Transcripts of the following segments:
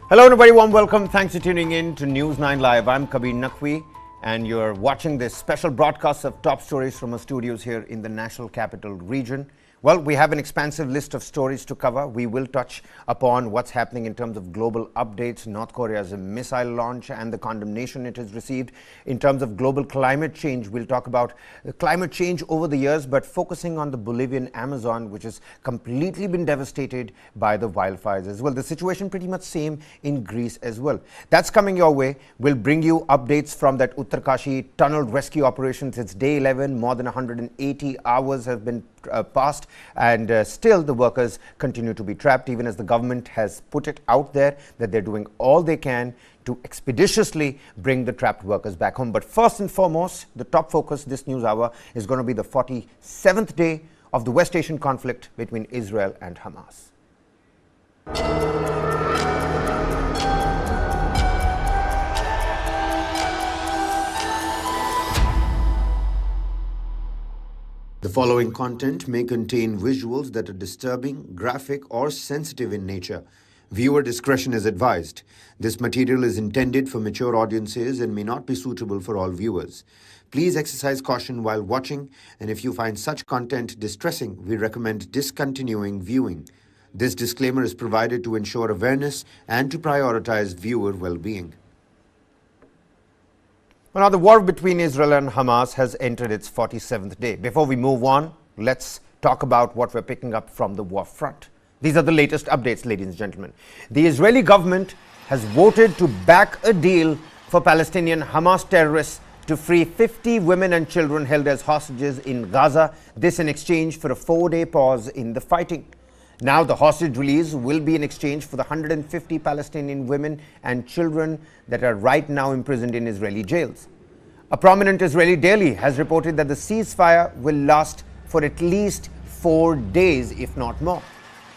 Hello everybody, warm welcome. Thanks for tuning in to News 9 Live. I'm Kabir Naqvi and you're watching this special broadcast of top stories from our studios here in the National Capital Region. Well, we have an expansive list of stories to cover. We will touch upon what's happening in terms of global updates, North Korea's missile launch and the condemnation it has received. In terms of global climate change, we'll talk about climate change over the years, but focusing on the Bolivian Amazon, which has completely been devastated by the wildfires as well. The situation pretty much same in Greece as well. That's coming your way. We'll bring you updates from that Uttarkashi tunnel rescue operations. It's day 11, more than 180 hours have been passed, and still the workers continue to be trapped, even as the government has put it out there that they're doing all they can to expeditiously bring the trapped workers back home. But first and foremost, the top focus this news hour is going to be the 47th day of the West Asian conflict between Israel and Hamas. The following content may contain visuals that are disturbing, graphic, or sensitive in nature. Viewer discretion is advised. This material is intended for mature audiences and may not be suitable for all viewers. Please exercise caution while watching, and if you find such content distressing, we recommend discontinuing viewing. This disclaimer is provided to ensure awareness and to prioritize viewer well-being. Well, now the war between Israel and Hamas has entered its 47th day. Before we move on, let's talk about what we're picking up from the war front. These are the latest updates, ladies and gentlemen. The Israeli government has voted to back a deal for Palestinian Hamas terrorists to free 50 women and children held as hostages in Gaza, this in exchange for a 4-day pause in the fighting. Now the hostage release will be in exchange for the 150 Palestinian women and children that are right now imprisoned in Israeli jails. A prominent Israeli daily has reported that the ceasefire will last for at least 4 days, if not more.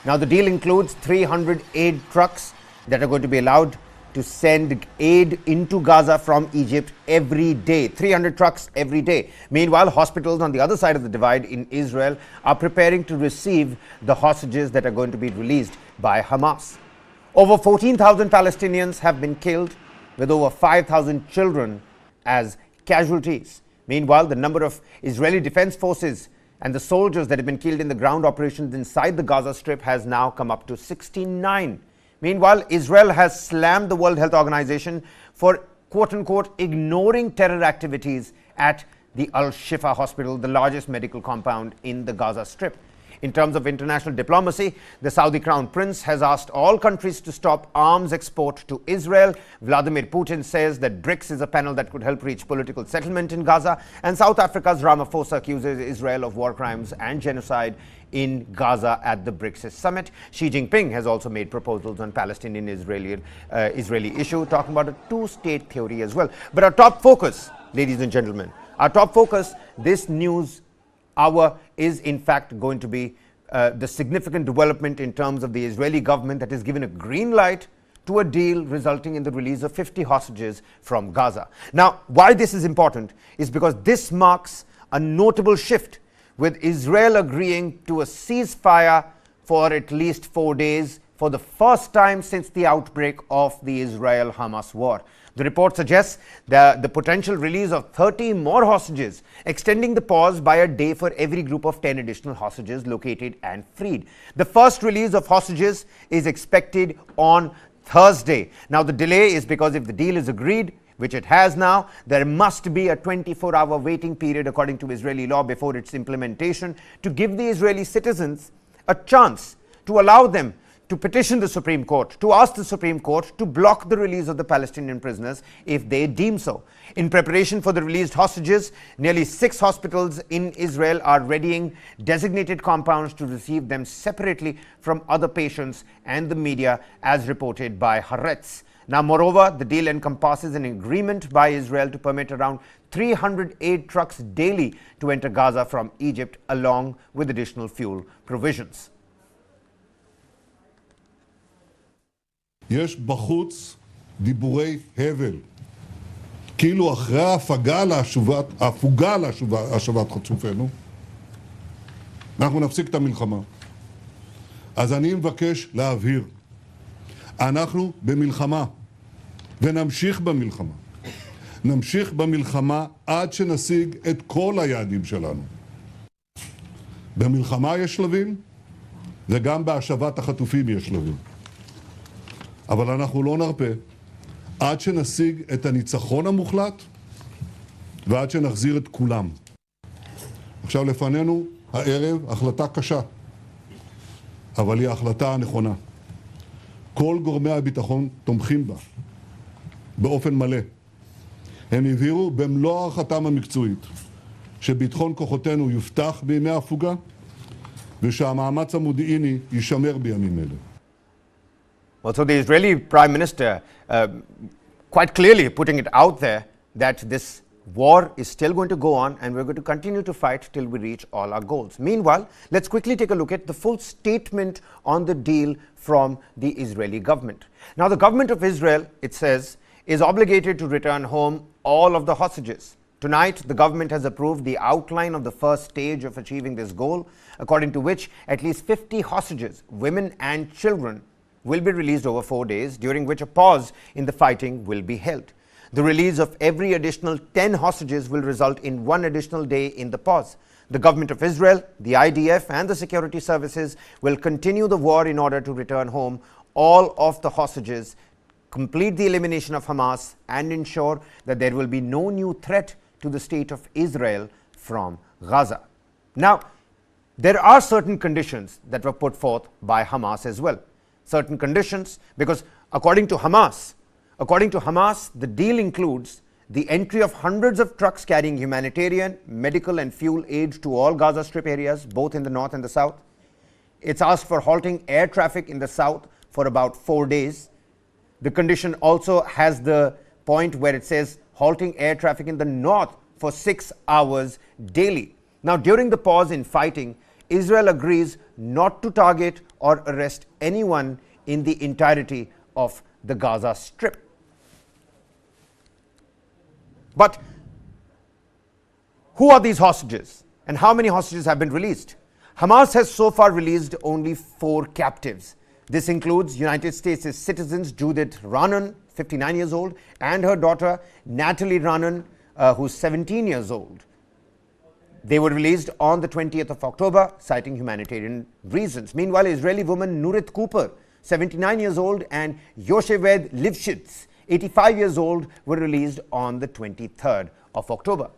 Now the deal includes 300 aid trucks that are going to be allowed to send aid into Gaza from Egypt every day. 300 trucks every day. Meanwhile, hospitals on the other side of the divide in Israel are preparing to receive the hostages that are going to be released by Hamas. Over 14,000 Palestinians have been killed, with over 5,000 children as casualties. Meanwhile, the number of Israeli Defense Forces and the soldiers that have been killed in the ground operations inside the Gaza Strip has now come up to 69. Meanwhile, Israel has slammed the World Health Organization for quote-unquote ignoring terror activities at the Al-Shifa hospital, the largest medical compound in the Gaza Strip. In terms of international diplomacy, the Saudi Crown Prince has asked all countries to stop arms export to Israel. Vladimir Putin says that BRICS is a panel that could help reach political settlement in Gaza. And South Africa's Ramaphosa accuses Israel of war crimes and genocide in Gaza at the BRICS summit. Xi Jinping has also made proposals on Palestinian-Israeli issue, talking about a two-state theory as well. But our top focus, ladies and gentlemen, this news hour is in fact going to be the significant development in terms of the Israeli government that has given a green light to a deal resulting in the release of 50 hostages from Gaza. Now, why this is important is because this marks a notable shift, with Israel agreeing to a ceasefire for at least 4 days for the first time since the outbreak of the Israel-Hamas war. The report suggests the potential release of 30 more hostages, extending the pause by a day for every group of 10 additional hostages located and freed. The first release of hostages is expected on Thursday. Now, the delay is because if the deal is agreed, which it has now, there must be a 24-hour waiting period according to Israeli law before its implementation, to give the Israeli citizens a chance, to allow them to petition the Supreme Court, to ask the Supreme Court to block the release of the Palestinian prisoners if they deem so. In preparation for the released hostages, nearly 6 hospitals in Israel are readying designated compounds to receive them separately from other patients and the media, as reported by Haaretz. Now, moreover, the deal encompasses an agreement by Israel to permit around 300 aid trucks daily to enter Gaza from Egypt, along with additional fuel provisions. יש בחוץ דיבורי הבל, כאילו אחרי ההפוגה להשבת חטופינו, אנחנו נפסיק את המלחמה. אז אני מבקש להבהיר, אנחנו במלחמה, ונמשיך במלחמה. נמשיך במלחמה עד שנשיג את כל היעדים שלנו. במלחמה יש שלבים, וגם בהשבת החטופים יש שלבים. אבל אנחנו לא נרפה עד שנשיג את הניצחון המוחלט, ועד שנחזיר את כולם. עכשיו לפנינו הערב החלטה קשה, אבל היא ההחלטה הנכונה. כל גורמי הביטחון תומכים בה, באופן מלא. הם הבהירו במלוא הערכתם המקצועית, שביטחון כוחותינו יובטח בימי הפוגה, ושהמאמץ המודיעיני יישמר בימים אלה. Well, so the Israeli Prime Minister quite clearly putting it out there that this war is still going to go on and we're going to continue to fight till we reach all our goals. Meanwhile, let's quickly take a look at the full statement on the deal from the Israeli government. Now, the government of Israel, it says, is obligated to return home all of the hostages. Tonight, the government has approved the outline of the first stage of achieving this goal, according to which at least 50 hostages, women and children, will be released over 4 days, during which a pause in the fighting will be held. The release of every additional 10 hostages will result in 1 additional day in the pause. The government of Israel, the IDF and the security services will continue the war in order to return home all of the hostages, complete the elimination of Hamas and ensure that there will be no new threat to the state of Israel from Gaza. Now, there are certain conditions that were put forth by Hamas as well. Certain conditions, because according to Hamas, the deal includes the entry of hundreds of trucks carrying humanitarian, medical and fuel aid to all Gaza Strip areas, both in the north and the south. It's asked for halting air traffic in the south for about 4 days. The condition also has the point where it says halting air traffic in the north for 6 hours daily. Now, during the pause in fighting, Israel agrees not to target or arrest anyone in the entirety of the Gaza Strip. But who are these hostages and how many hostages have been released? Hamas has so far released only 4 captives. This includes United States citizens Judith Raanan, 59 years old, and her daughter Natalie Raanan, who's 17 years old. They were released on the 20th of October, citing humanitarian reasons. Meanwhile, Israeli woman Nurit Cooper, 79 years old, and Yosheved Lifshitz, 85 years old, were released on the 23rd of October.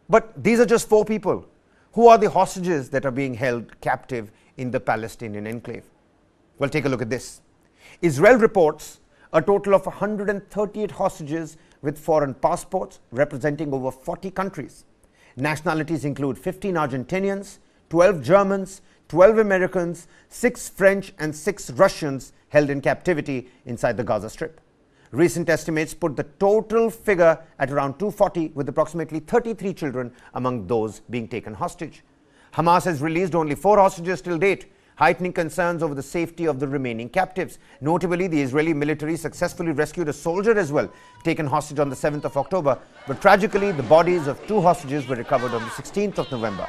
But these are just 4 people. Who are the hostages that are being held captive in the Palestinian enclave? Well, take a look at this. Israel reports a total of 138 hostages with foreign passports representing over 40 countries. Nationalities include 15 Argentinians, 12 Germans, 12 Americans, 6 French and 6 Russians held in captivity inside the Gaza Strip. Recent estimates put the total figure at around 240, with approximately 33 children among those being taken hostage. Hamas has released only 4 hostages till date, heightening concerns over the safety of the remaining captives. Notably, the Israeli military successfully rescued a soldier as well, taken hostage on the 7th of October. But tragically, the bodies of 2 hostages were recovered on the 16th of November.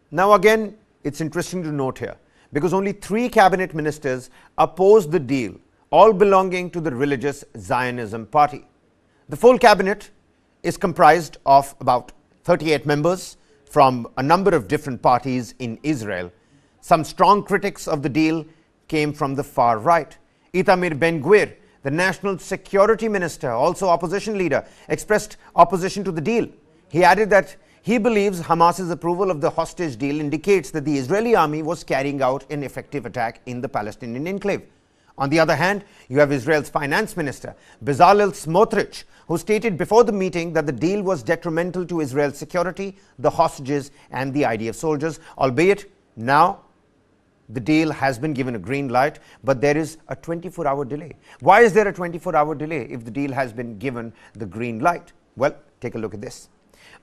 Now again, it's interesting to note here, because only 3 cabinet ministers opposed the deal, all belonging to the religious Zionism party. The full cabinet is comprised of about 38 members from a number of different parties in Israel. Some strong critics of the deal came from the far right. Itamar Ben-Gvir, the national security minister, also opposition leader, expressed opposition to the deal. He added that he believes Hamas's approval of the hostage deal indicates that the Israeli army was carrying out an effective attack in the Palestinian enclave. On the other hand, you have Israel's finance minister, Bezalel Smotrich, who stated before the meeting that the deal was detrimental to Israel's security, the hostages and the IDF soldiers, albeit now the deal has been given a green light, but there is a 24-hour delay. Why is there a 24-hour delay if the deal has been given the green light? Well, take a look at this.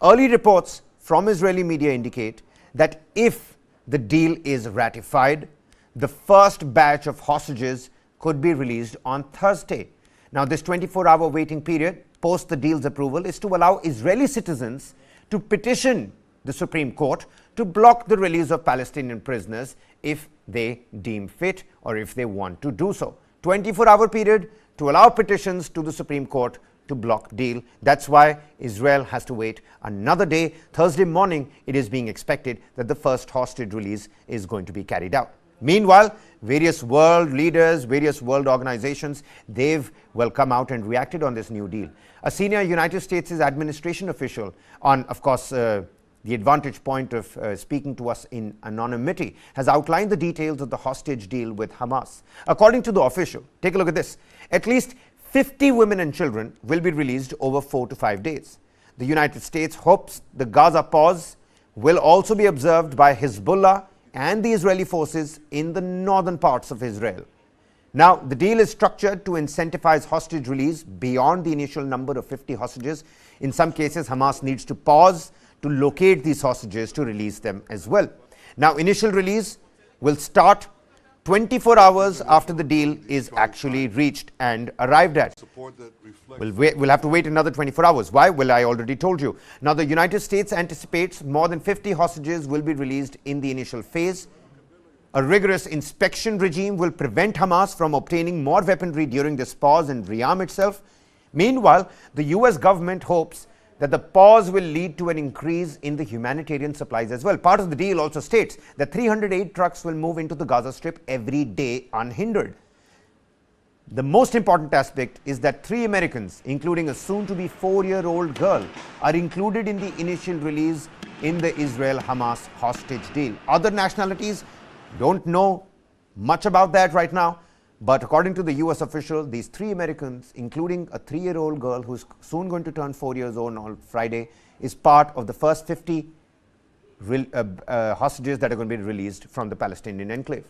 Early reports from Israeli media indicate that if the deal is ratified, the first batch of hostages could be released on Thursday. Now, this 24-hour waiting period post the deal's approval is to allow Israeli citizens to petition the Supreme Court to block the release of Palestinian prisoners if they deem fit or if they want to do so. 24-hour period to allow petitions to the Supreme Court to block deal. That's why Israel has to wait another day. Thursday morning, it is being expected that the first hostage release is going to be carried out. Meanwhile, various world leaders, various world organizations, they've come out and reacted on this new deal. A senior United States administration official on, of course, the advantage point of speaking to us in anonymity, has outlined the details of the hostage deal with Hamas. According to the official, take a look at this, at least 50 women and children will be released over 4 to 5 days. The United States hopes the Gaza pause will also be observed by Hezbollah and the Israeli forces in the northern parts of Israel. Now, the deal is structured to incentivize hostage release beyond the initial number of 50 hostages. In some cases, Hamas needs to pause to locate these hostages to release them as well. Now, initial release will start 24 hours after the deal is actually reached and arrived at. We'll have to wait another 24 hours. Why? Well, I already told you. Now, the United States anticipates more than 50 hostages will be released in the initial phase. A rigorous inspection regime will prevent Hamas from obtaining more weaponry during this pause and rearm itself. Meanwhile, the US government hopes that the pause will lead to an increase in the humanitarian supplies as well. Part of the deal also states that 308 trucks will move into the Gaza Strip every day unhindered. The most important aspect is that 3 Americans, including a soon-to-be 4-year-old girl, are included in the initial release in the Israel-Hamas hostage deal. Other nationalities don't know much about that right now. But according to the US official, these 3 Americans, including a 3-year-old girl who's soon going to turn 4 years old on Friday, is part of the first 50 hostages that are going to be released from the Palestinian enclave.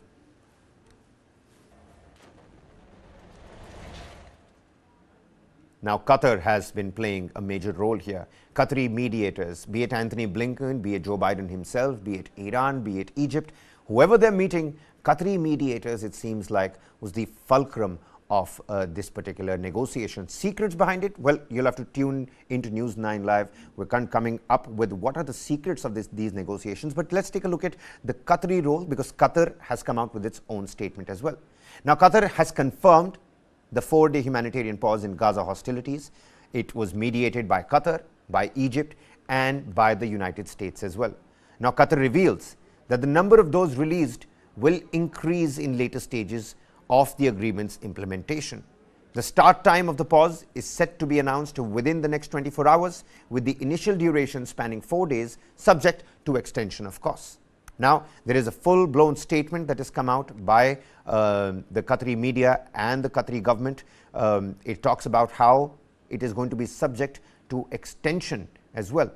Now, Qatar has been playing a major role here. Qatari mediators, be it Anthony Blinken, be it Joe Biden himself, be it Iran, be it Egypt, whoever they're meeting, Qatari mediators, it seems like, was the fulcrum of this particular negotiation. Secrets behind it? Well, you'll have to tune into News 9 Live. We're coming up with what are the secrets of these negotiations. But let's take a look at the Qatari role, because Qatar has come out with its own statement as well. Now, Qatar has confirmed the 4-day humanitarian pause in Gaza hostilities. It was mediated by Qatar, by Egypt, and by the United States as well. Now, Qatar reveals that the number of those released will increase in later stages of the agreement's implementation. The start time of the pause is set to be announced within the next 24 hours, with the initial duration spanning 4 days, subject to extension, of course. Now, there is a full-blown statement that has come out by the Qatari media and the Qatari government. It talks about how it is going to be subject to extension as well.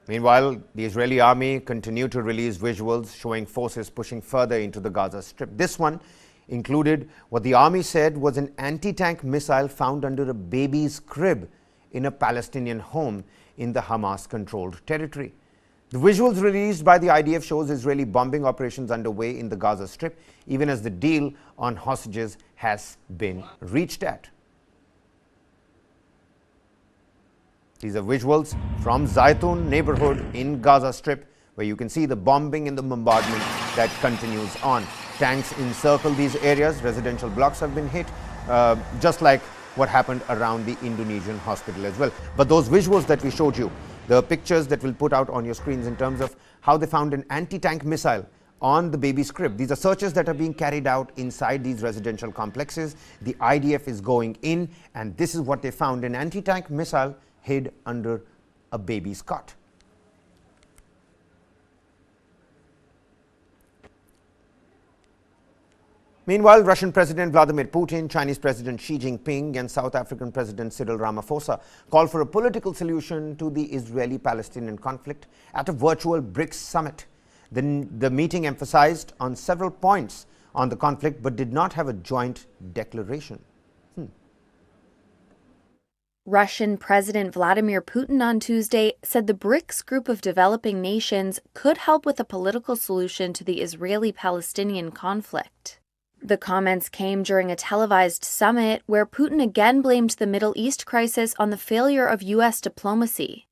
Meanwhile, the Israeli army continued to release visuals showing forces pushing further into the Gaza Strip. This one included what the army said was an anti-tank missile found under a baby's crib in a Palestinian home in the Hamas-controlled territory. The visuals released by the IDF shows Israeli bombing operations underway in the Gaza Strip, even as the deal on hostages has been reached at. These are visuals from Zaytun neighborhood in Gaza Strip, where you can see the bombing and the bombardment that continues on. Tanks encircle these areas. Residential blocks have been hit, just like what happened around the Indonesian hospital as well. But those visuals that we showed you, the pictures that we'll put out on your screens in terms of how they found an anti-tank missile on the baby's crib. These are searches that are being carried out inside these residential complexes. The IDF is going in, and this is what they found, an anti-tank missile hid under a baby's cot. Meanwhile, Russian President Vladimir Putin, Chinese President Xi Jinping, and South African President Cyril Ramaphosa called for a political solution to the Israeli-Palestinian conflict at a virtual BRICS summit. The meeting emphasized on several points on the conflict but did not have a joint declaration. Russian President Vladimir Putin on Tuesday said the BRICS group of developing nations could help with a political solution to the Israeli-Palestinian conflict. The comments came during a televised summit where Putin again blamed the Middle East crisis on the failure of U.S. diplomacy.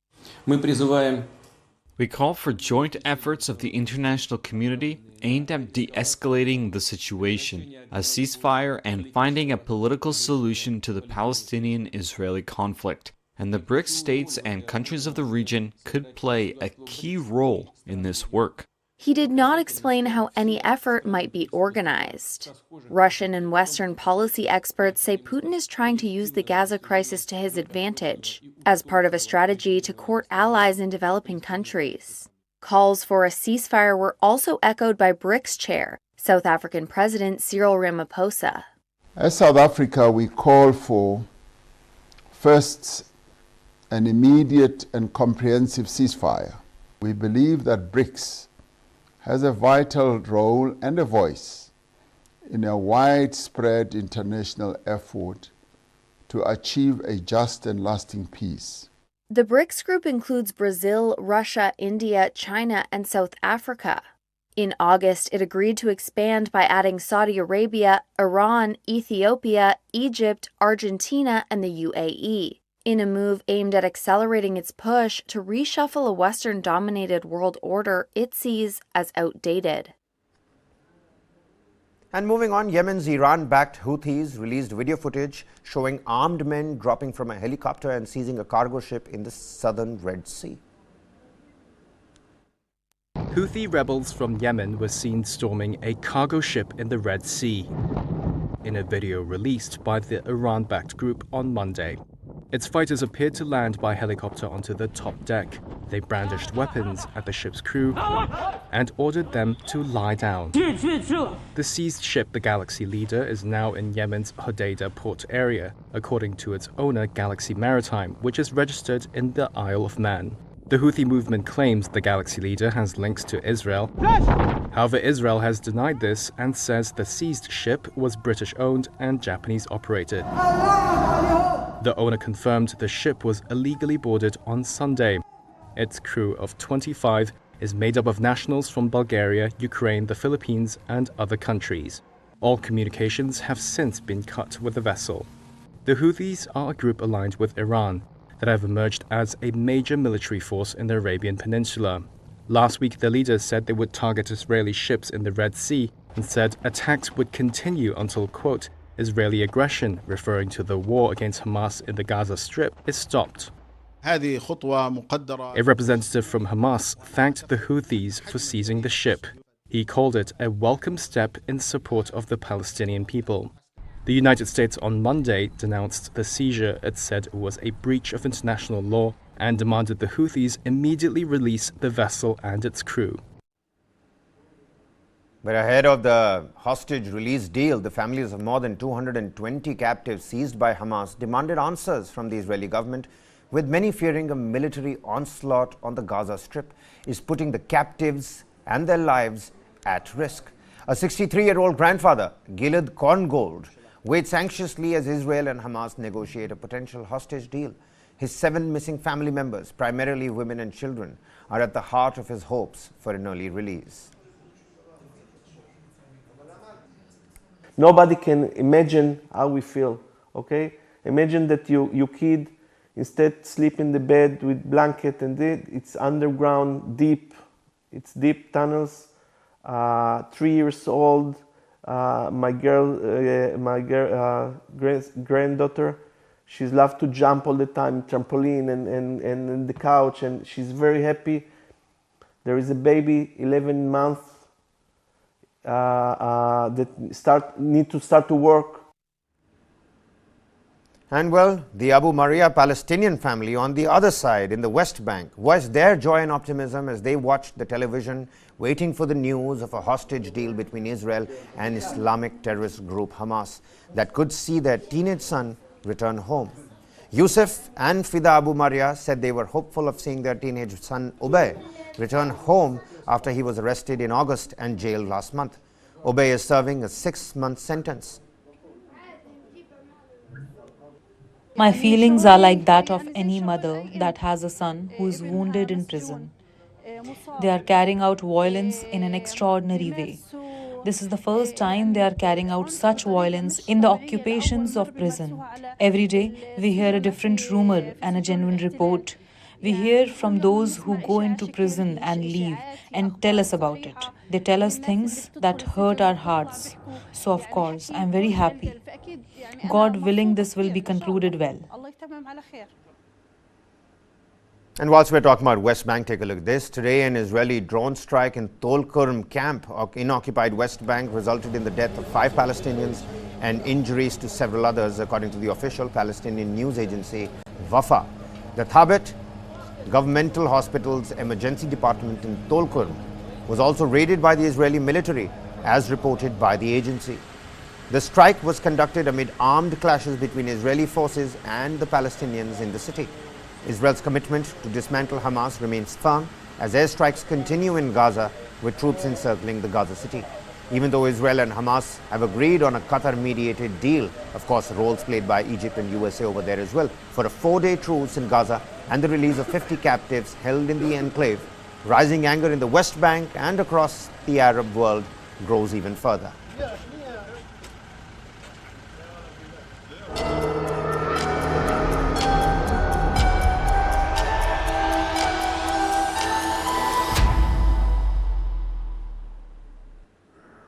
We call for joint efforts of the international community aimed at de-escalating the situation, a ceasefire, and finding a political solution to the Palestinian-Israeli conflict. And the BRICS states and countries of the region could play a key role in this work. He did not explain how any effort might be organized. Russian and Western policy experts say Putin is trying to use the Gaza crisis to his advantage, as part of a strategy to court allies in developing countries. Calls for a ceasefire were also echoed by BRICS chair, South African President Cyril Ramaphosa. As South Africa, we call for, first, an immediate and comprehensive ceasefire. We believe that BRICS has a vital role and a voice in a widespread international effort to achieve a just and lasting peace. The BRICS group includes Brazil, Russia, India, China, and South Africa. In August, it agreed to expand by adding Saudi Arabia, Iran, Ethiopia, Egypt, Argentina, and the UAE, in a move aimed at accelerating its push to reshuffle a Western-dominated world order it sees as outdated. And moving on, Yemen's Iran-backed Houthis released video footage showing armed men dropping from a helicopter and seizing a cargo ship in the southern Red Sea. Houthi rebels from Yemen were seen storming a cargo ship in the Red Sea in a video released by the Iran-backed group on Monday. Its fighters appeared to land by helicopter onto the top deck. They brandished weapons at the ship's crew and ordered them to lie down. The seized ship, the Galaxy Leader, is now in Yemen's Hodeidah port area, according to its owner, Galaxy Maritime, which is registered in the Isle of Man. The Houthi movement claims the Galaxy Leader has links to Israel. However, Israel has denied this and says the seized ship was British-owned and Japanese-operated. The owner confirmed the ship was illegally boarded on Sunday. Its crew of 25 is made up of nationals from Bulgaria, Ukraine, the Philippines, and other countries. All communications have since been cut with the vessel. The Houthis are a group aligned with Iran that have emerged as a major military force in the Arabian Peninsula. Last week, the leaders said they would target Israeli ships in the Red Sea and said attacks would continue until, quote, Israeli aggression, referring to the war against Hamas in the Gaza Strip, is stopped. A representative from Hamas thanked the Houthis for seizing the ship. He called it a welcome step in support of the Palestinian people. The United States on Monday denounced the seizure it said was a breach of international law and demanded the Houthis immediately release the vessel and its crew. But ahead of the hostage release deal, the families of more than 220 captives seized by Hamas demanded answers from the Israeli government, with many fearing a military onslaught on the Gaza Strip is putting the captives and their lives at risk. A 63-year-old grandfather, Gilad Korngold, waits anxiously as Israel and Hamas negotiate a potential hostage deal. His 7 missing family members, primarily women and children, are at the heart of his hopes for an early release. Nobody can imagine how we feel, okay? Imagine that your kid instead sleep in the bed with blanket and it's underground, deep. It's deep tunnels. 3 years old, my granddaughter, she's loved to jump all the time, trampoline and the couch, and she's very happy. There is a baby, 11 months, that need to start to work. And well, the Abu Maria Palestinian family on the other side in the West Bank voiced their joy and optimism as they watched the television waiting for the news of a hostage deal between Israel and Islamic terrorist group Hamas that could see their teenage son return home. Yusuf and Fida Abu Maria said they were hopeful of seeing their teenage son Ubay return home after he was arrested in August and jailed last month. Ubay is serving a 6-month sentence. My feelings are like that of any mother that has a son who is wounded in prison. They are carrying out violence in an extraordinary way. This is the first time they are carrying out such violence in the occupations of prison. Every day we hear a different rumor and a genuine report. We hear from those who go into prison and leave and tell us about it. They tell us things that hurt our hearts. So of course, I'm very happy. God willing, this will be concluded well. And whilst we're talking about West Bank, take a look at this. Today, an Israeli drone strike in Tolkurm camp in occupied West Bank resulted in the death of 5 Palestinians and injuries to several others, according to the official Palestinian news agency, Wafa. The Thabit Governmental Hospital's emergency department in Tolkurm was also raided by the Israeli military, as reported by the agency. The strike was conducted amid armed clashes between Israeli forces and the Palestinians in the city. Israel's commitment to dismantle Hamas remains firm as airstrikes continue in Gaza, with troops encircling the Gaza city. Even though Israel and Hamas have agreed on a Qatar-mediated deal, of course, roles played by Egypt and USA over there as well, for a 4-day truce in Gaza and the release of 50 captives held in the enclave, rising anger in the West Bank and across the Arab world grows even further.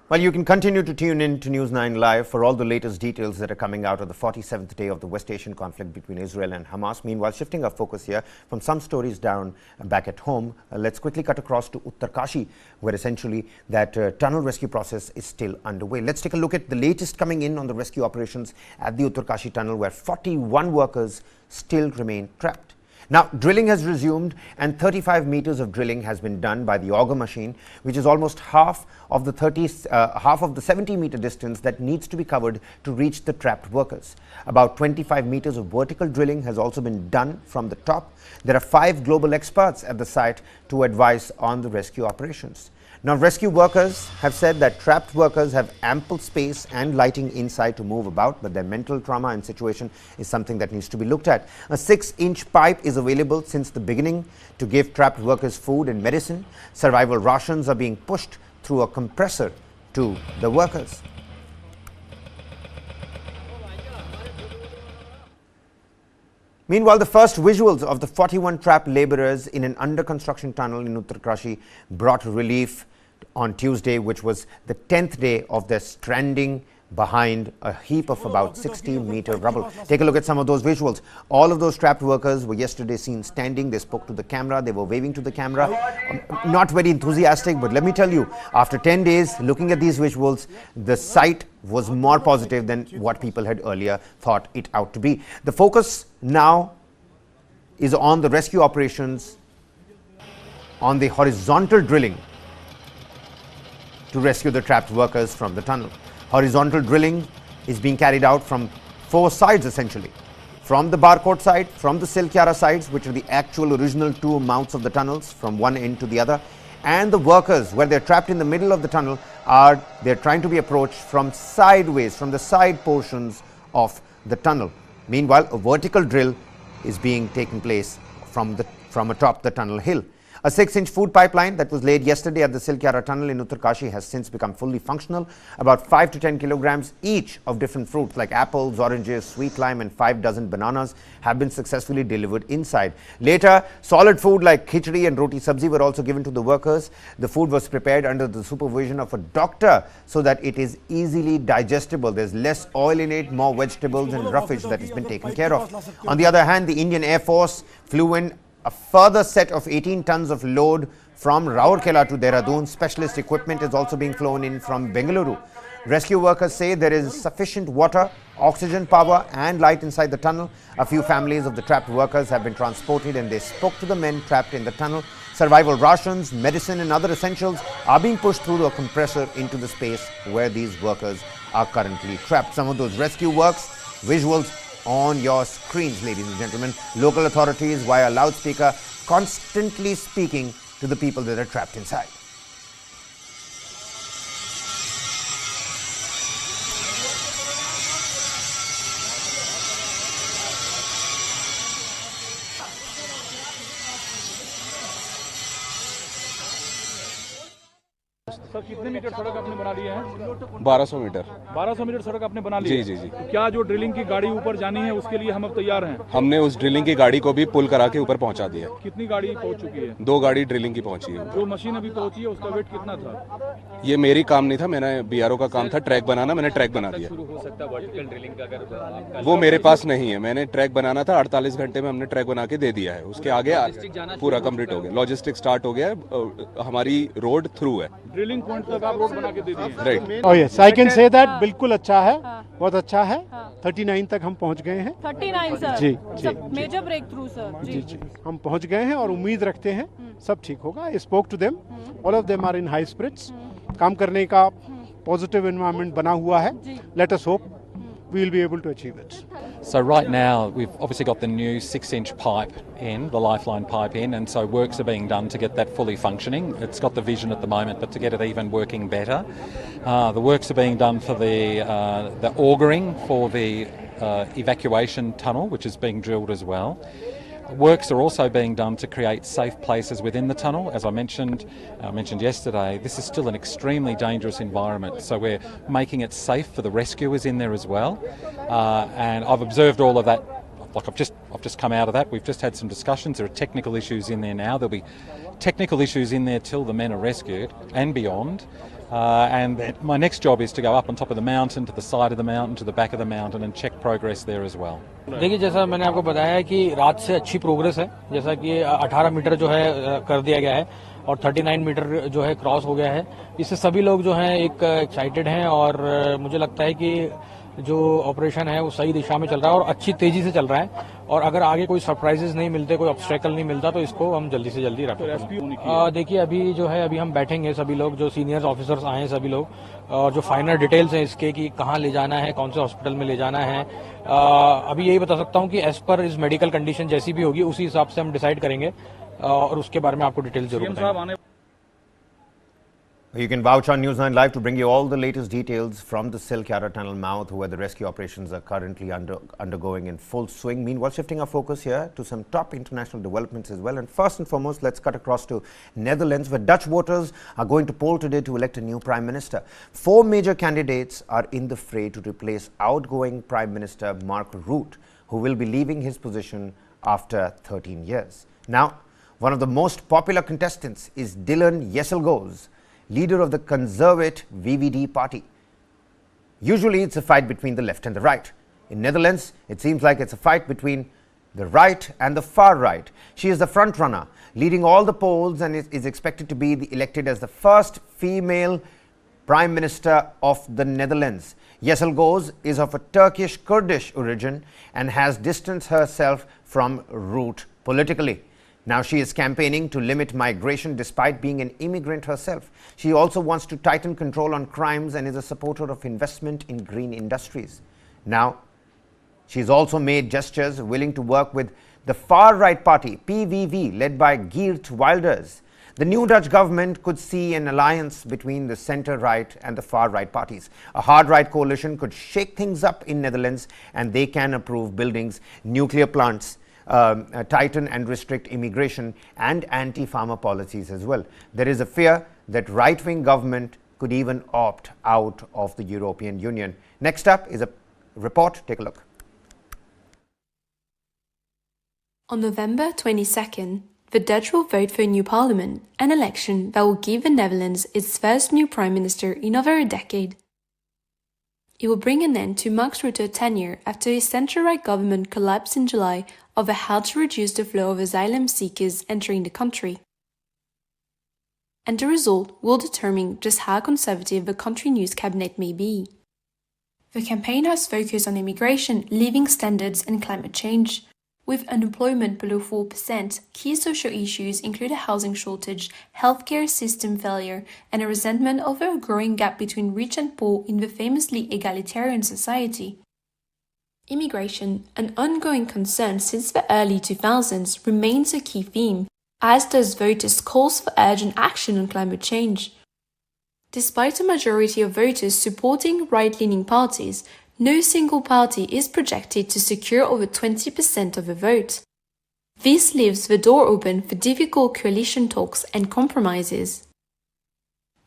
Well, you can continue to tune in to News 9 Live for all the latest details that are coming out of the 47th day of the West Asian conflict between Israel and Hamas. Meanwhile, shifting our focus here from some stories down back at home, let's quickly cut across to Uttarkashi, where essentially that tunnel rescue process is still underway. Let's take a look at the latest coming in on the rescue operations at the Uttarkashi tunnel, where 41 workers still remain trapped. Now, drilling has resumed and 35 meters of drilling has been done by the auger machine, which is almost half of the 70-meter distance that needs to be covered to reach the trapped workers. About 25 meters of vertical drilling has also been done from the top. There are 5 global experts at the site to advise on the rescue operations. Now, rescue workers have said that trapped workers have ample space and lighting inside to move about, but their mental trauma and situation is something that needs to be looked at. A 6-inch pipe is available since the beginning to give trapped workers food and medicine. Survival rations are being pushed through a compressor to the workers. Meanwhile, the first visuals of the 41 trapped laborers in an under-construction tunnel in Uttarkashi brought relief on Tuesday, which was the 10th day of their stranding behind a heap of about 60-meter rubble. Take a look at some of those visuals. All of those trapped workers were yesterday seen standing. They spoke to the camera. They were waving to the camera. Not very enthusiastic, but let me tell you, after 10 days looking at these visuals, the sight was more positive than what people had earlier thought it out to be. The focus now is on the rescue operations, on the horizontal drilling to rescue the trapped workers from the tunnel. Horizontal drilling is being carried out from 4 sides essentially. From the Barcourt side, from the Silkyara sides, which are the actual original 2 mouths of the tunnels from one end to the other, and the workers where they're trapped in the middle of the tunnel they're trying to be approached from sideways, from the side portions of the tunnel. Meanwhile, a vertical drill is being taken place from atop the tunnel hill. A 6-inch food pipeline that was laid yesterday at the Silkyara tunnel in Uttarkashi has since become fully functional. About 5 to 10 kilograms each of different fruits like apples, oranges, sweet lime and 5 dozen bananas have been successfully delivered inside. Later, solid food like khichdi and roti sabzi were also given to the workers. The food was prepared under the supervision of a doctor so that it is easily digestible. There's less oil in it, more vegetables and roughage that has been taken care of. On the other hand, the Indian Air Force flew in a further set of 18 tons of load from Raurkela to Dehradun. Specialist equipment is also being flown in from Bengaluru. Rescue workers say there is sufficient water, oxygen power and light inside the tunnel. A few families of the trapped workers have been transported and they spoke to the men trapped in the tunnel. Survival rations, medicine and other essentials are being pushed through a compressor into the space where these workers are currently trapped. Some of those rescue works, visuals on your screens, ladies and gentlemen. Local authorities via loudspeaker constantly speaking to the people that are trapped inside. Sir कितने metre सड़क आपने बना ली है? 1200 metre. 1200 metre सड़क आपने बना ली है? जी। क्या जो ड्रिलिंग की गाड़ी ऊपर जानी है उसके लिए हम अब तैयार हैं? हमने उस ड्रिलिंग की गाड़ी को भी पुल करा के ऊपर पहुंचा दिया। कितनी गाड़ी पहुंच चुकी है? 2 गाड़ी ड्रिलिंग की पहुंची है। जो मशीन अभी पहुंची है उसका वेट कितना था? ये मेरी काम नहीं था, मैंने बीआरओ का काम था ट्रैक बनाना, मैंने ट्रैक बना दिया। शुरू हो सकता है वर्टिकल ड्रिलिंग का? अगर वो मेरे पास नहीं है, मैंने ट्रैक बनाना था, 48 घंटे में हमने ट्रैक बना के दे दिया है। उसके आगे पूरा कंप्लीट हो गया, लॉजिस्टिक स्टार्ट हो गया है, हमारी रोड थ्रू है। ड्रिलिंग पॉइंट तक आप रोड बना के दे दिए? Right. Oh yes, I can say that, बिल्कुल अच्छा है, बहुत अच्छा है। 39 तक हम पहुंच गए हैं। 39 सर? जी। Major breakthrough sir. जी हम पहुंच गए हैं और उम्मीद रखते हैं सब ठीक होगा। I spoke to them, all of them are in high spirits. काम करने का पॉजिटिव एनवायरनमेंट बना हुआ है। Let us hope we will be able to achieve it. So right now we've obviously got the new 6-inch pipe in, the lifeline pipe in, and so works are being done to get that fully functioning. It's got the vision at the moment, but to get it even working better. The works are being done for the auguring for the evacuation tunnel, which is being drilled as well. Works are also being done to create safe places within the tunnel. As I mentioned yesterday, this is still an extremely dangerous environment, so we're making it safe for the rescuers in there as well. And I've observed all of that. Like I've just come out of that. We've just had some discussions. There are technical issues in there now. There'll be technical issues in there till the men are rescued and beyond. And my next job is to go up on top of the mountain, to the side of the mountain, to the back of the mountain and check progress there as well. देखिए, जैसा मैंने आपको बताया है कि रात से अच्छी प्रोग्रेस है। जैसा कि 18 मीटर जो है कर दिया गया है और 39 मीटर जो है क्रॉस हो गया है। इससे सभी लोग जो हैं एक एक्साइटेड हैं और मुझे लगता है कि जो ऑपरेशन है वो सही दिशा में चल रहा है और अच्छी तेजी से चल रहा है। और अगर आगे कोई सरप्राइजेस नहीं मिलते, कोई ऑब्स्टेकल नहीं मिलता, तो इसको हम जल्दी से जल्दी रखेंगे। देखिए, अभी जो है अभी हम बैठेंगे सभी लोग, जो सीनियर ऑफिसर्स आए हैं सभी लोग, और जो फाइनल डिटेल्स हैं इसके कि कहाँ ले जाना है, कौन से हॉस्पिटल में ले जाना है, अभी यही बता सकता हूँ कि एज पर इस मेडिकल कंडीशन जैसी भी होगी उसी हिसाब से हम डिसाइड करेंगे और उसके बारे में आपको डिटेल्स जरूर बताएंगे। You can vouch on News 9 Live to bring you all the latest details from the Silkyara tunnel mouth, where the rescue operations are currently undergoing in full swing. Meanwhile, shifting our focus here to some top international developments as well. And first and foremost, let's cut across to Netherlands, where Dutch voters are going to poll today to elect a new Prime Minister. 4 major candidates are in the fray to replace outgoing Prime Minister Mark Rutte, who will be leaving his position after 13 years. Now, one of the most popular contestants is Dylan Jesselgoes, leader of the conservative VVD party. Usually it's a fight between the left and the right. In Netherlands, it seems like it's a fight between the right and the far right. She is the front runner, leading all the polls, and is expected to be elected as the first female Prime Minister of the Netherlands. Jesselgoes is of a Turkish Kurdish origin and has distanced herself from Rutte politically. Now she is campaigning to limit migration despite being an immigrant herself. She also wants to tighten control on crimes and is a supporter of investment in green industries. Now, she's also made gestures willing to work with the far-right party, PVV, led by Geert Wilders. The new Dutch government could see an alliance between the centre-right and the far-right parties. A hard-right coalition could shake things up in Netherlands, and they can approve buildings, nuclear plants, tighten and restrict immigration and anti-farmer policies as well. There is a fear that right-wing government could even opt out of the European Union. Next up is a report. Take a look. On November 22nd, the Dutch will vote for a new parliament, an election that will give the Netherlands its first new prime minister in over a decade. It will bring an end to Mark Rutte's tenure after his centre-right government collapsed in July over how to reduce the flow of asylum seekers entering the country. and the result will determine just how conservative the country news cabinet may be. The campaign has focused on immigration, living standards, and climate change. With unemployment below 4%, key social issues include a housing shortage, healthcare system failure, and a resentment over a growing gap between rich and poor in the famously egalitarian society. Immigration, an ongoing concern since the early 2000s, remains a key theme, as does voters' calls for urgent action on climate change. Despite a majority of voters supporting right-leaning parties, no single party is projected to secure over 20% of the vote. This leaves the door open for difficult coalition talks and compromises.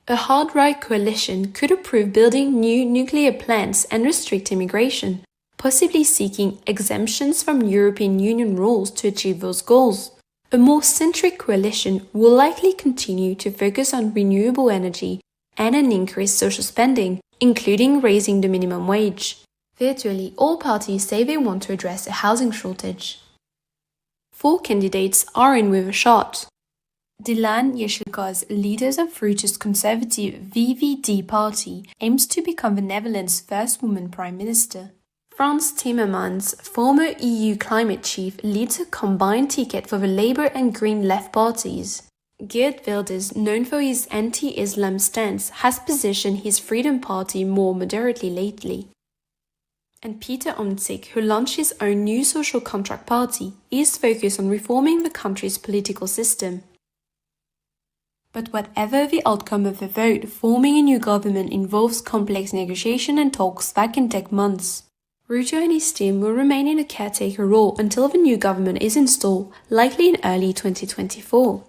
A hard-right coalition could approve building new nuclear plants and restrict immigration, possibly seeking exemptions from European Union rules to achieve those goals. A more centric coalition will likely continue to focus on renewable energy and an increased social spending, including raising the minimum wage. Virtually all parties say they want to address a housing shortage. 4 candidates are in with a shot. Dilan Yeşilkağ's leader of Rutte's conservative VVD party aims to become the Netherlands' first woman prime minister. Frans Timmermans, former EU climate chief, leads a combined ticket for the Labour and Green Left parties. Geert Wilders, known for his anti-Islam stance, has positioned his Freedom Party more moderately lately. And Peter Omtzigt, who launched his own new social contract party, is focused on reforming the country's political system. But whatever the outcome of the vote, forming a new government involves complex negotiation and talks that can take months. Rutte and his team will remain in a caretaker role until the new government is installed, likely in early 2024.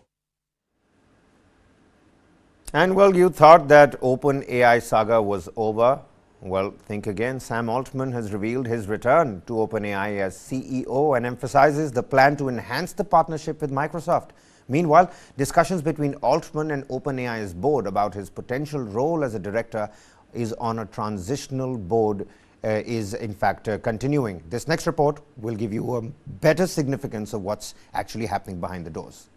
And well, you thought that OpenAI saga was over. Well, think again. Sam Altman has revealed his return to OpenAI as CEO and emphasizes the plan to enhance the partnership with Microsoft. Meanwhile, discussions between Altman and OpenAI's board about his potential role as a director is on a transitional board is in fact continuing. This next report will give you a better significance of what's actually happening behind the doors.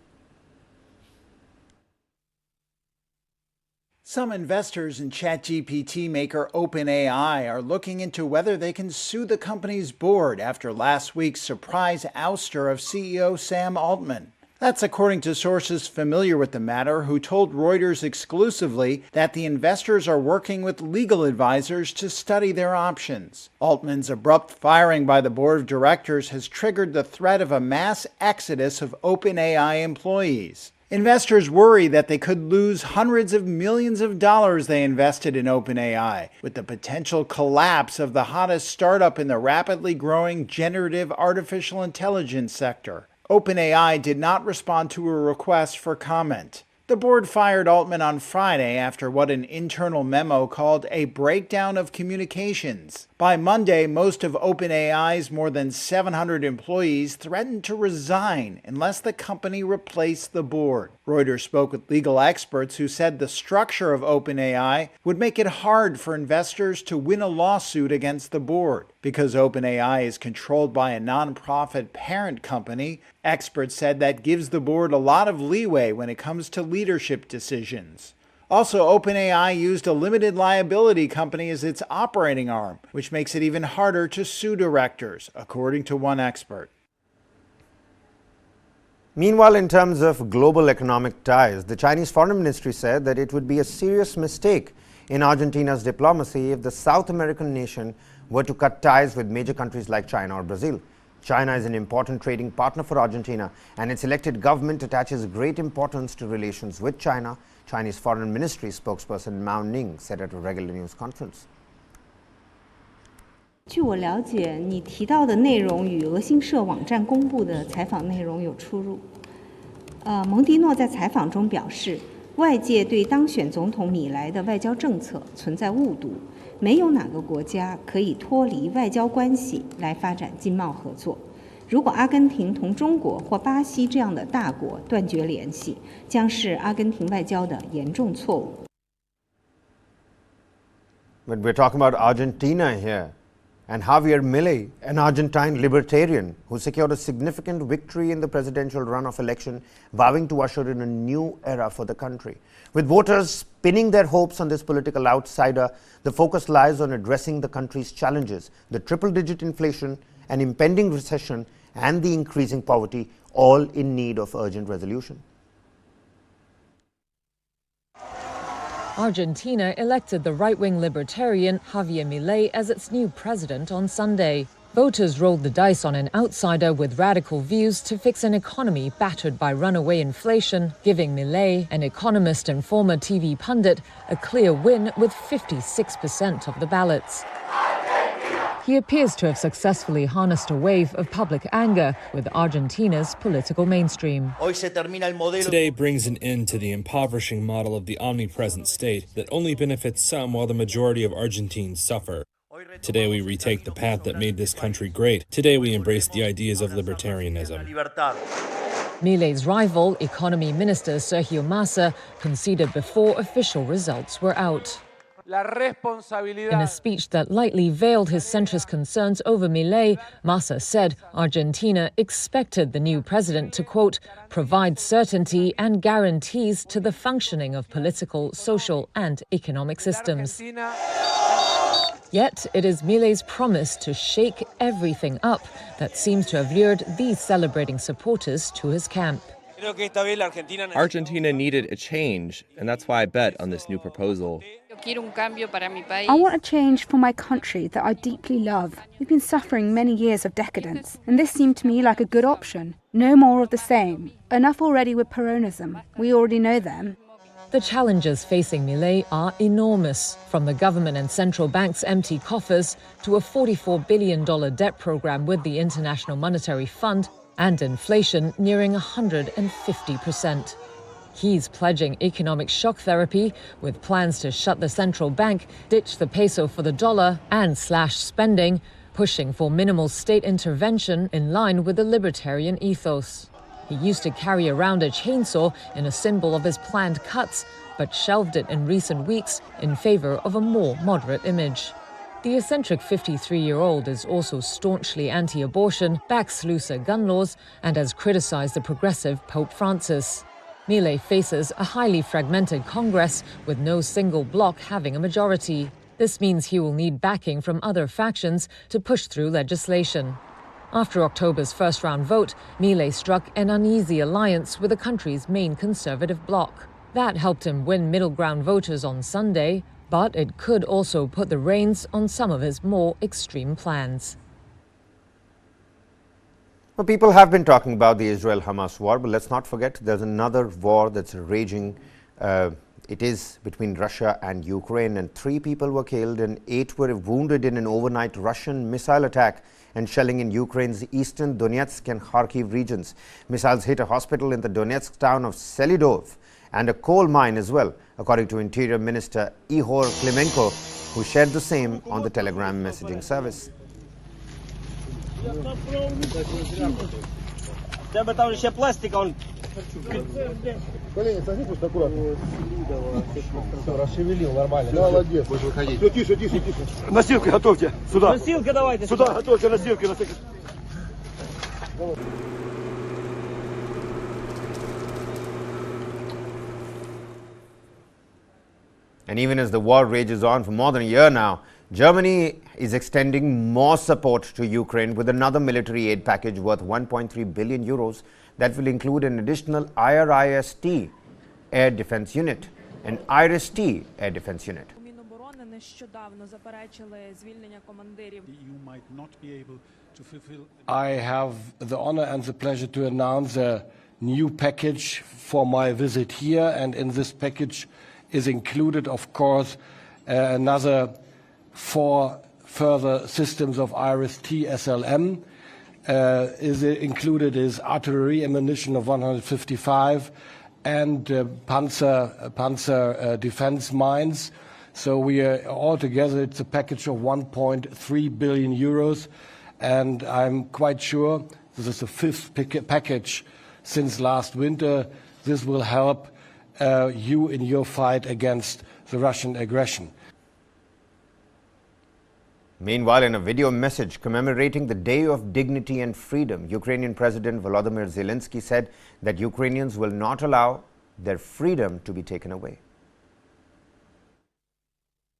Some investors in ChatGPT maker OpenAI are looking into whether they can sue the company's board after last week's surprise ouster of CEO Sam Altman. That's according to sources familiar with the matter who told Reuters exclusively that the investors are working with legal advisors to study their options. Altman's abrupt firing by the board of directors has triggered the threat of a mass exodus of OpenAI employees. Investors worry that they could lose hundreds of millions of dollars they invested in OpenAI, with the potential collapse of the hottest startup in the rapidly growing generative artificial intelligence sector. OpenAI did not respond to a request for comment. The board fired Altman on Friday after what an internal memo called a breakdown of communications. By Monday, most of OpenAI's more than 700 employees threatened to resign unless the company replaced the board. Reuters spoke with legal experts who said the structure of OpenAI would make it hard for investors to win a lawsuit against the board. Because OpenAI is controlled by a nonprofit parent company, experts said that gives the board a lot of leeway when it comes to leadership decisions. Also, OpenAI used a limited liability company as its operating arm, which makes it even harder to sue directors, according to one expert. Meanwhile, in terms of global economic ties, the Chinese Foreign Ministry said that it would be a serious mistake in Argentina's diplomacy if the South American nation were to cut ties with major countries like China or Brazil. China is an important trading partner for Argentina, and its elected government attaches great importance to relations with China, Chinese Foreign Ministry spokesperson Mao Ning said at a regular news conference. 据我了解，你提到的内容与俄新社网站公布的采访内容有出入。蒙蒂诺在采访中表示，外界对当选总统米莱的外交政策存在误读，没有哪个国家可以脱离外交关系来发展经贸合作。如果阿根廷同中国或巴西这样的大国断绝联系，将是阿根廷外交的严重错误。 But we're talking about Argentina here. and Javier Milei, an Argentine libertarian who secured a significant victory in the presidential runoff election, vowing to usher in a new era for the country. With voters pinning their hopes on this political outsider, the focus lies on addressing the country's challenges, the triple-digit inflation, an impending recession, and the increasing poverty, all in need of urgent resolution. Argentina elected the right-wing libertarian Javier Milei as its new president on Sunday. Voters rolled the dice on an outsider with radical views to fix an economy battered by runaway inflation, giving Milei, an economist and former TV pundit, a clear win with 56% of the ballots. He appears to have successfully harnessed a wave of public anger with Argentina's political mainstream. Today brings an end to the impoverishing model of the omnipresent state that only benefits some while the majority of Argentines suffer. Today we retake the path that made this country great. Today we embrace the ideas of libertarianism. Milei's rival, Economy Minister Sergio Massa, conceded before official results were out. In a speech that lightly veiled his centrist concerns over Milei, Massa said Argentina expected the new president to, quote, provide certainty and guarantees to the functioning of political, social and economic systems. Yet it is Milei's promise to shake everything up that seems to have lured these celebrating supporters to his camp. Argentina needed a change, and that's why I bet on this new proposal. I want a change for my country that I deeply love. We've been suffering many years of decadence, and this seemed to me like a good option. No more of the same. Enough already with Peronism. We already know them. The challenges facing Milei are enormous, from the government and central bank's empty coffers to a $44 billion debt program with the International Monetary Fund and inflation nearing 150%. He's pledging economic shock therapy with plans to shut the central bank, ditch the peso for the dollar and slash spending, pushing for minimal state intervention in line with the libertarian ethos. He used to carry around a chainsaw in a symbol of his planned cuts, but shelved it in recent weeks in favor of a more moderate image. The eccentric 53-year-old is also staunchly anti-abortion, backs looser gun laws, and has criticized the progressive Pope Francis. Milei faces a highly fragmented Congress with no single bloc having a majority. This means he will need backing from other factions to push through legislation. After October's first-round vote, Milei struck an uneasy alliance with the country's main conservative bloc. That helped him win middle-ground voters on Sunday, but it could also put the reins on some of his more extreme plans. Well, people have been talking about the Israel-Hamas war, but let's not forget there's another war that's raging. It is between Russia and Ukraine, and 3 people were killed and 8 were wounded in an overnight Russian missile attack and shelling in Ukraine's eastern Donetsk and Kharkiv regions. Missiles hit a hospital in the Donetsk town of Selidov and a coal mine as well, according to Interior Minister Ihor Klimenko, who shared the same on the Telegram messaging service. Носилки готовьте. Сюда. Носилки давайте. Сюда готовьте носилки. And even as the war rages on for more than a year now, Germany is extending more support to Ukraine with another military aid package worth 1.3 billion euros that will include an additional IRIS-T air defense unit, an IRIS-T air defense unit. I have the honor and the pleasure to announce a new package for my visit here, and in this package is included, of course, another 4 further systems of IRIS-T SLM. Is included is artillery ammunition of 155 and panzer defense mines. So we are altogether, it's a package of 1.3 billion euros, and I'm quite sure this is the 5th package since last winter. This will help you in your fight against the Russian aggression. Meanwhile, in a video message commemorating the Day of Dignity and Freedom, Ukrainian President Volodymyr Zelensky said that Ukrainians will not allow their freedom to be taken away.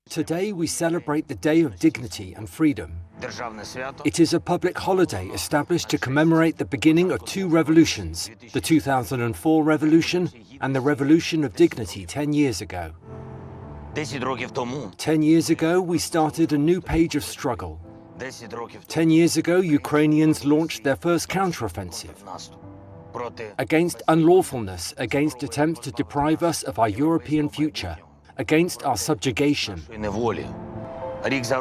Today we celebrate the Day of Dignity and Freedom. It is a public holiday established to commemorate the beginning of two revolutions, the 2004 revolution and the Revolution of Dignity 10 years ago. 10 years ago, we started a new page of struggle. 10 years ago, Ukrainians launched their first counteroffensive against unlawfulness, against attempts to deprive us of our European future, against our subjugation.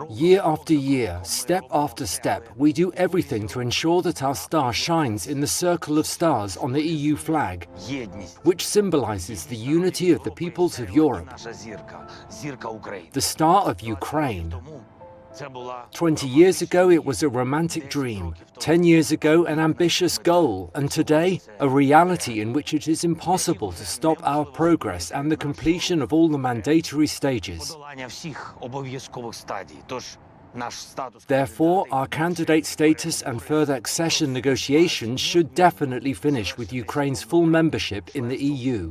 Year after year, step after step, we do everything to ensure that our star shines in the circle of stars on the EU flag, which symbolizes the unity of the peoples of Europe. The star of Ukraine. 20 years ago, it was a romantic dream. 10 years ago, an ambitious goal. And today, a reality in which it is impossible to stop our progress and the completion of all the mandatory stages. Therefore, our candidate status and further accession negotiations should definitely finish with Ukraine's full membership in the EU.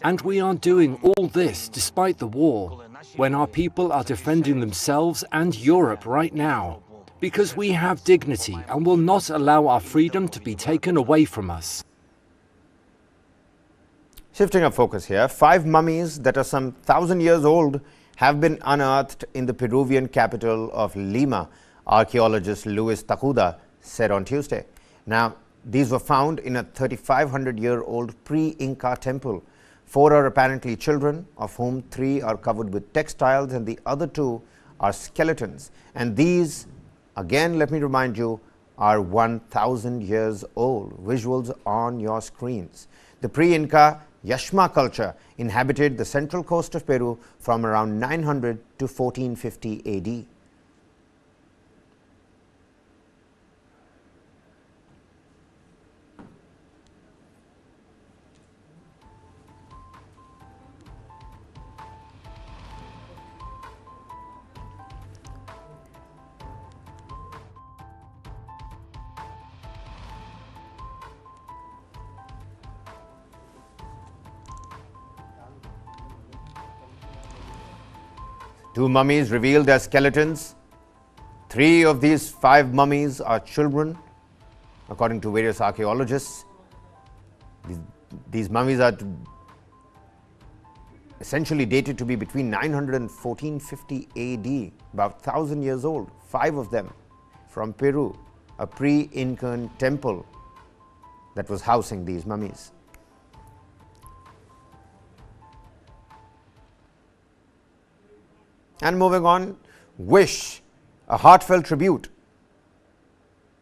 And we are doing all this despite the war, when our people are defending themselves and Europe right now, because we have dignity and will not allow our freedom to be taken away from us. Shifting our focus here, 5 mummies that are some 1,000 years old have been unearthed in the Peruvian capital of Lima, archaeologist Luis Takuda said on Tuesday. Now, these were found in a 3,500-year-old pre-Inca temple. 4 are apparently children, of whom 3 are covered with textiles and the other 2 are skeletons. And these, again, let me remind you, are 1,000 years old. Visuals on your screens. The pre-Inca Yashma culture inhabited the central coast of Peru from around 900 to 1450 AD. Two mummies revealed their skeletons. 3 of these 5 mummies are children, according to various archaeologists. These mummies are essentially dated to be between 900 and 1450 AD, about 1,000 years old. 5 of them from Peru, a pre-Incan temple that was housing these mummies. And moving on, Wish, a heartfelt tribute,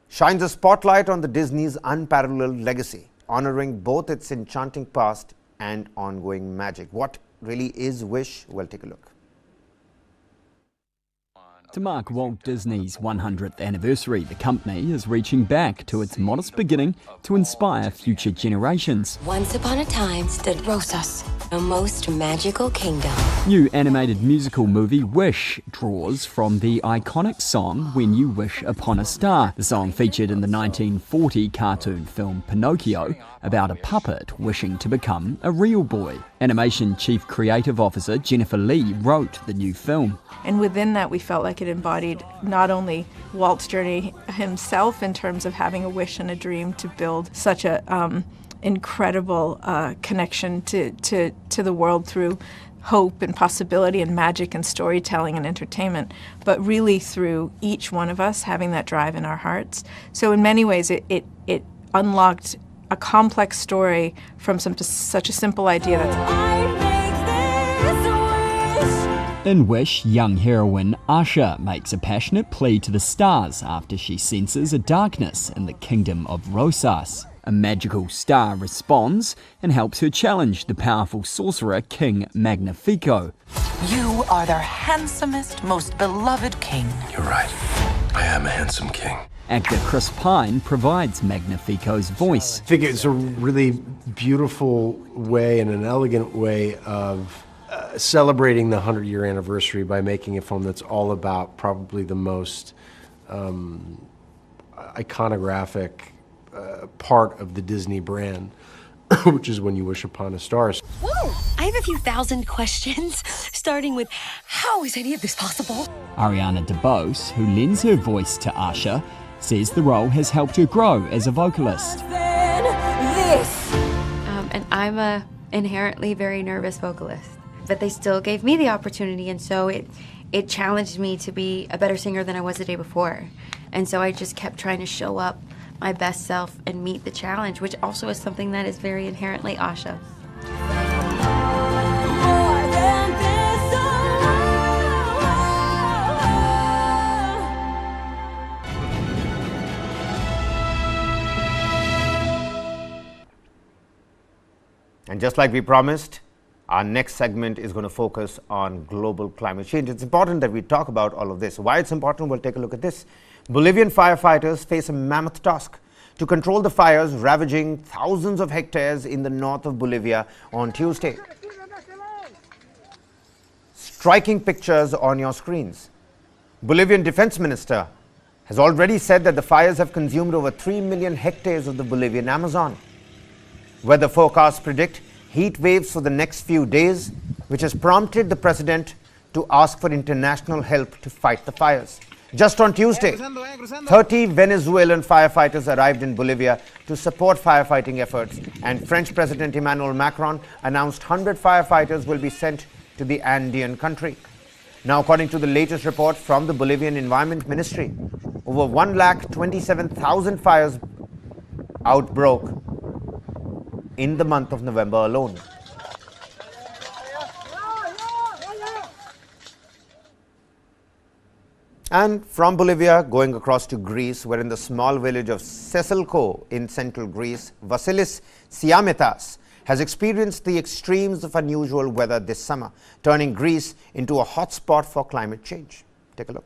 shines a spotlight on the Disney's unparalleled legacy, honoring both its enchanting past and ongoing magic. What really is Wish? Well, take a look. To mark Walt Disney's 100th anniversary, the company is reaching back to its modest beginning to inspire future generations. Once upon a time stood Rosas, a most magical kingdom. New animated musical movie Wish draws from the iconic song When You Wish Upon a Star. The song featured in the 1940 cartoon film Pinocchio about a puppet wishing to become a real boy. Animation Chief Creative Officer Jennifer Lee wrote the new film. And within that, we felt like it embodied not only Walt's journey himself in terms of having a wish and a dream to build such a incredible connection to the world through hope and possibility and magic and storytelling and entertainment, but really through each one of us having that drive in our hearts. So in many ways, it unlocked a complex story from such a simple idea. In Wish, young heroine Asha makes a passionate plea to the stars after she senses a darkness in the kingdom of Rosas. A magical star responds and helps her challenge the powerful sorcerer King Magnifico. You are their handsomest, most beloved king. You're right. I am a handsome king. Actor Chris Pine provides Magnifico's voice. I think it's a really beautiful way and an elegant way of celebrating the 100-year anniversary by making a film that's all about probably the most iconographic part of the Disney brand, which is When You Wish Upon a Star. Whoa! I have a few thousand questions, starting with, how is any of this possible? Ariana DeBose, who lends her voice to Asha, says the role has helped her grow as a vocalist. And I'm a inherently very nervous vocalist, but they still gave me the opportunity, and so it challenged me to be a better singer than I was the day before. And so I just kept trying to show up my best self and meet the challenge, which also is something that is very inherently Asha. And just like we promised, our next segment is going to focus on global climate change. It's important that we talk about all of this. Why it's important, we'll take a look at this. Bolivian firefighters face a mammoth task to control the fires ravaging thousands of hectares in the north of Bolivia on Tuesday. Striking pictures on your screens. Bolivian defense minister has already said that the fires have consumed over 3 million hectares of the Bolivian Amazon. Weather forecasts predict heat waves for the next few days, which has prompted the president to ask for international help to fight the fires. Just on Tuesday, 30 Venezuelan firefighters arrived in Bolivia to support firefighting efforts, and French President Emmanuel Macron announced 100 firefighters will be sent to the Andean country. Now, according to the latest report from the Bolivian Environment Ministry, over 127,000 fires outbroke in the month of November alone. And from Bolivia, going across to Greece, where in the small village of Seselko in central Greece, Vasilis Siametas has experienced the extremes of unusual weather this summer, turning Greece into a hotspot for climate change. Take a look.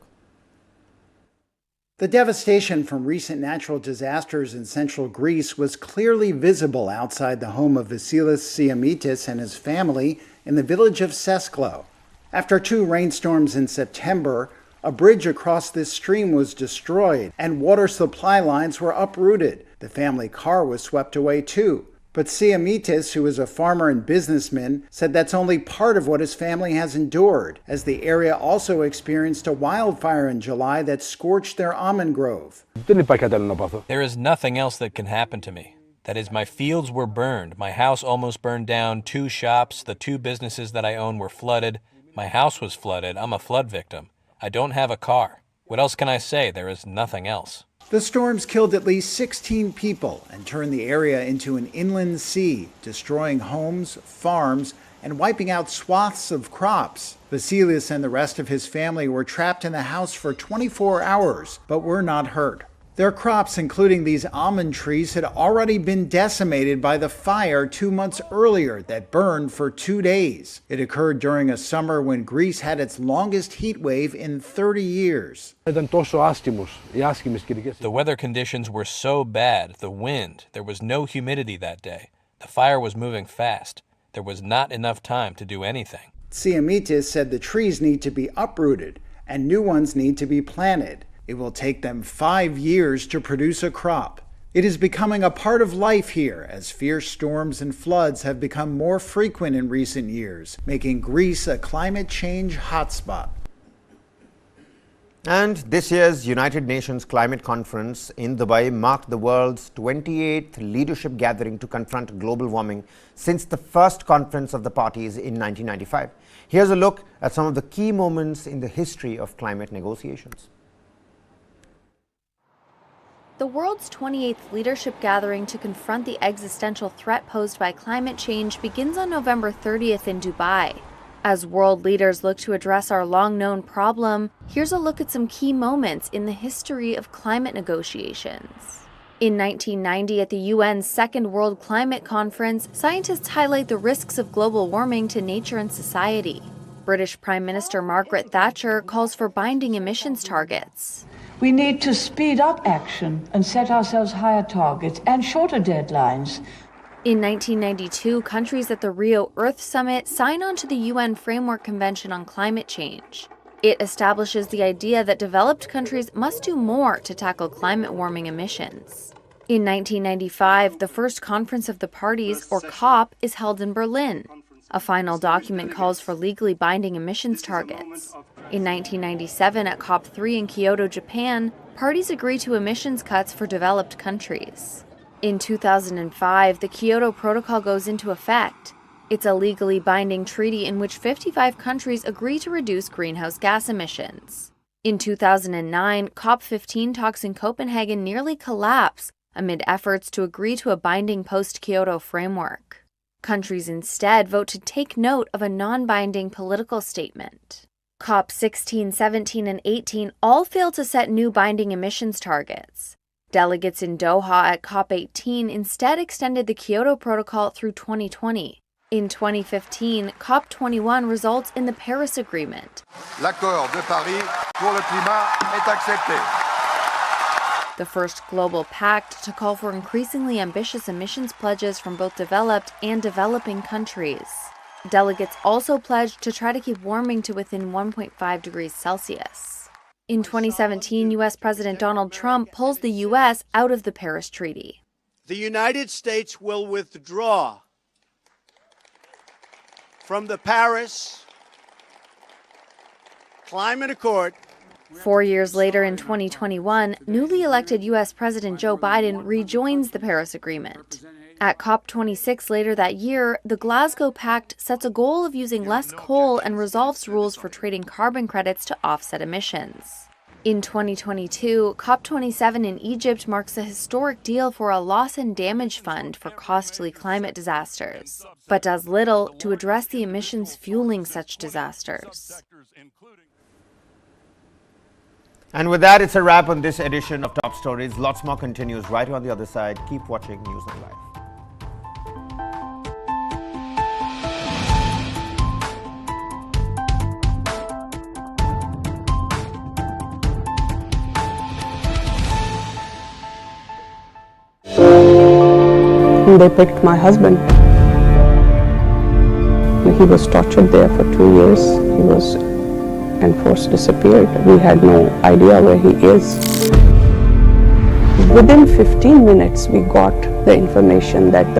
The devastation from recent natural disasters in central Greece was clearly visible outside the home of Vasilis Siamitis and his family in the village of Sesklo. After 2 rainstorms in September, a bridge across this stream was destroyed and water supply lines were uprooted. The family car was swept away too. But Siamitis, who is a farmer and businessman, said that's only part of what his family has endured, as the area also experienced a wildfire in July that scorched their almond grove. There is nothing else that can happen to me. That is, my fields were burned, my house almost burned down, 2 shops, the 2 businesses that I own were flooded, my house was flooded, I'm a flood victim. I don't have a car. What else can I say? There is nothing else. The storms killed at least 16 people and turned the area into an inland sea, destroying homes, farms, and wiping out swaths of crops. Vasilis and the rest of his family were trapped in the house for 24 hours, but were not hurt. Their crops, including these almond trees, had already been decimated by the fire 2 months earlier that burned for 2 days. It occurred during a summer when Greece had its longest heat wave in 30 years. The weather conditions were so bad, the wind, there was no humidity that day. The fire was moving fast. There was not enough time to do anything. Siamitis said the trees need to be uprooted and new ones need to be planted. It will take them 5 years to produce a crop. It is becoming a part of life here as fierce storms and floods have become more frequent in recent years, making Greece a climate change hotspot. And this year's United Nations Climate Conference in Dubai marked the world's 28th leadership gathering to confront global warming since the first conference of the parties in 1995. Here's a look at some of the key moments in the history of climate negotiations. The world's 28th leadership gathering to confront the existential threat posed by climate change begins on November 30th in Dubai. As world leaders look to address our long-known problem, here's a look at some key moments in the history of climate negotiations. In 1990, at the UN's Second World Climate Conference, scientists highlight the risks of global warming to nature and society. British Prime Minister Margaret Thatcher calls for binding emissions targets. We need to speed up action and set ourselves higher targets and shorter deadlines. In 1992, countries at the Rio Earth Summit sign on to the UN Framework Convention on Climate Change. It establishes the idea that developed countries must do more to tackle climate warming emissions. In 1995, the first Conference of the Parties, or COP, is held in Berlin. A final document calls for legally binding emissions targets. In 1997, at COP3 in Kyoto, Japan, parties agree to emissions cuts for developed countries. In 2005, the Kyoto Protocol goes into effect. It's a legally binding treaty in which 55 countries agree to reduce greenhouse gas emissions. In 2009, COP15 talks in Copenhagen nearly collapse amid efforts to agree to a binding post-Kyoto framework. Countries instead vote to take note of a non-binding political statement. COP 16, 17, and 18 all failed to set new binding emissions targets. Delegates in Doha at COP 18 instead extended the Kyoto Protocol through 2020. In 2015, COP 21 results in the Paris Agreement. L'accord de Paris pour le climat est accepté. The first global pact to call for increasingly ambitious emissions pledges from both developed and developing countries. Delegates also pledged to try to keep warming to within 1.5 degrees Celsius. In 2017, U.S. President Donald Trump pulls the U.S. out of the Paris Treaty. The United States will withdraw from the Paris Climate Accord. 4 years later, in 2021, newly elected U.S. President Joe Biden rejoins the Paris Agreement. At COP26 later that year, the Glasgow Pact sets a goal of using less coal and resolves rules for trading carbon credits to offset emissions. In 2022, COP27 in Egypt marks a historic deal for a loss and damage fund for costly climate disasters, but does little to address the emissions fueling such disasters. And with that, it's a wrap on this edition of Top Stories. Lots more continues right on the other side. Keep watching Newsline Live. They picked my husband. He was tortured there for 2 years. He was enforced disappeared. We had no idea where he is. Within 15 minutes, we got the information that